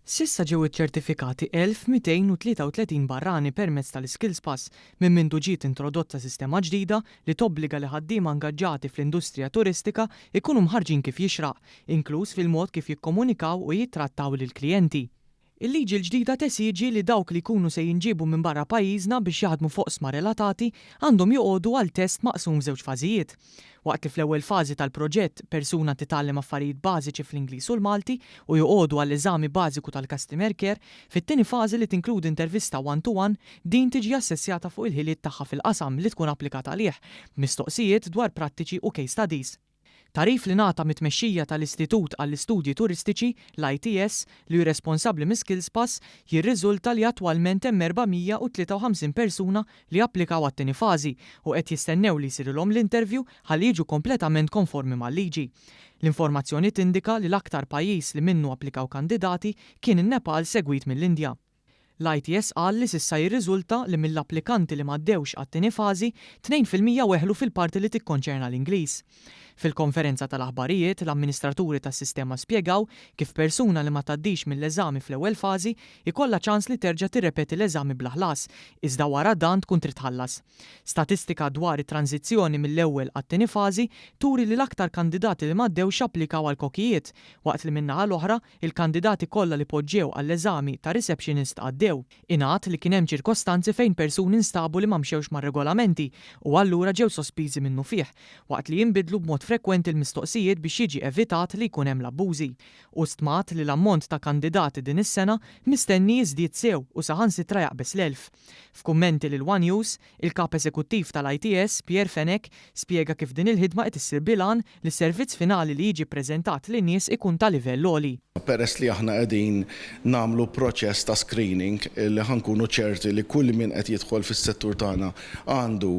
Sissa ġew iċċertifikati 1233 barrani permezz tal-Skills Pass minn mindu ġiet introdotta sistema ġdida li tobbliga li ħaddiema angaġġati fl-industrija turistika ikunu mħarġin kif jixraq, inkluż fil-mod kif jikkomunikaw u jittrattaw lill-klijenti. Il-liġi l-ġdida tesiġi li dawk li jkunu se jinġibu minn barra pajjiżna biex jaħdmu fuq sma relatati għandhom joqogħdu għal test maqsum f'żewġ fażijiet. Waqt li fl-ewwel fażi tal-proġett persuna titgħallem affarijiet bażiċi fl-Ingliż u l-Malti u joqogħdu għall-eżami bażiku tal-Customer Care, fit-tieni fażi li tinkludi intervista one-to-one din tiġi assessjata fuq il-ħiliet tagħha fil-qasam li tkun applikata għalih, mistoqsijiet dwar prattiċi u case studies. Tarif li ngħata mit-tmexxija tal-Istitut għall-Istudji Turistiċi, l-ITS, li hu responsabbli mis-Skills Pass, jirriżulta li attwalment hemm 453 persuna li applikaw għat-tieni fażi u qed jistennew li jsirilhom l-interview ħalli jiġu kompletament konformi mal-liġi. L-informazzjoni tindika li l-aktar pajjiż li minnu applikaw kandidati kien in-Nepal segwit mill-Indja. L-ITS qal li s'issa jirriżulta li mill-applikanti li m'għaddewx għat-tieni fażi 2% weħlu fil-parti li tikkonċerna l-Ingliż. Fil-konferenza tal-aħbarijiet, l-amministraturi tas-sistema spjegaw kif persuna li ma tgħaddix mill-eżami fl-ewwel fażi ikollha ċans li terġa' tirrepeti l-eżami bla ħlas, iżda wara dan tkun trid tħallas. Statistika dwar it-tranzizzjoni mill-ewwel għat-tieni fażi turi li l-aktar kandidati li m'għaddewx applikaw għal kokijiet, waqt li min-naħa l-oħra il-kandidati kollha li poġġew għall-eżami ta' receptionist għaddew. Ingħad li kien hemm ċirkostanzi fejn persuni nstabu li ma mxewx mar-regolamenti u allura ġew sospiżi minnu fih, waqt li jinbidlu b'mod frekwenti l-mistoqsijiet biex jiġi evitat li jkun hemm l-abbużi. U stmat li l-ammont ta' kandidati din is-sena mistenni jiżdied sew u saħansitra jaqbes l-1000. F'kummenti lil One News, il-kap eżekuttiv tal-ITS, Pierre Fenech, spjega kif din il-ħidma qed issir bilan li s-servizz finali li jiġi ppreżentat lin-nies ikun ta' livell għoli. Peress li aħna qegħdin nagħmlu proċess ta' screening li ħankunu ċerti li kull min qed jidħol fis-settur tagħna għandu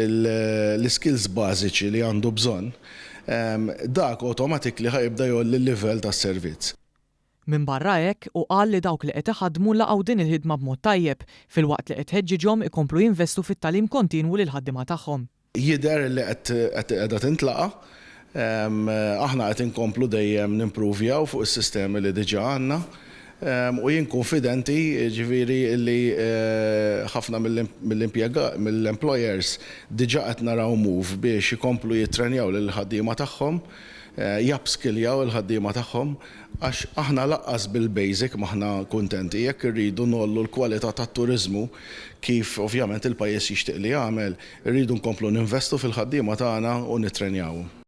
l-skills bażiċi li għandu bżonn, dak automatically ħajbda jolli l-livell tas-servizz. Minn barra hekk u qal li dawk li qed iħaddmu laqgħu din il-ħidma b'mod tajjeb filwaqt li qed ħeġġiġhom ikomplu jinvestu fit-tagħlim kontinwu lil ħaddiema tagħhom. Jidher li qed qiegħda tintlaqa, aħna qed inkomplu dejjem nimpruvjaw fuq is-sistemi li diġà għandna. U jien konfidenti ġifieri li ħafna mill-employers diġà qed naraw move biex ikomplu jittrenjaw lil ħaddiema tagħhom, japskiljaw il-ħaddiema tagħhom għax aħna laqqas bil-basic maħna kuntenti jekk irridu nollu l-kwalità tat-turiżmu kif ovvjament il-pajjiż jixtieq li jagħmel, irridu nkomplu ninvestu fil-ħaddiema tagħna u nittrenjawhom.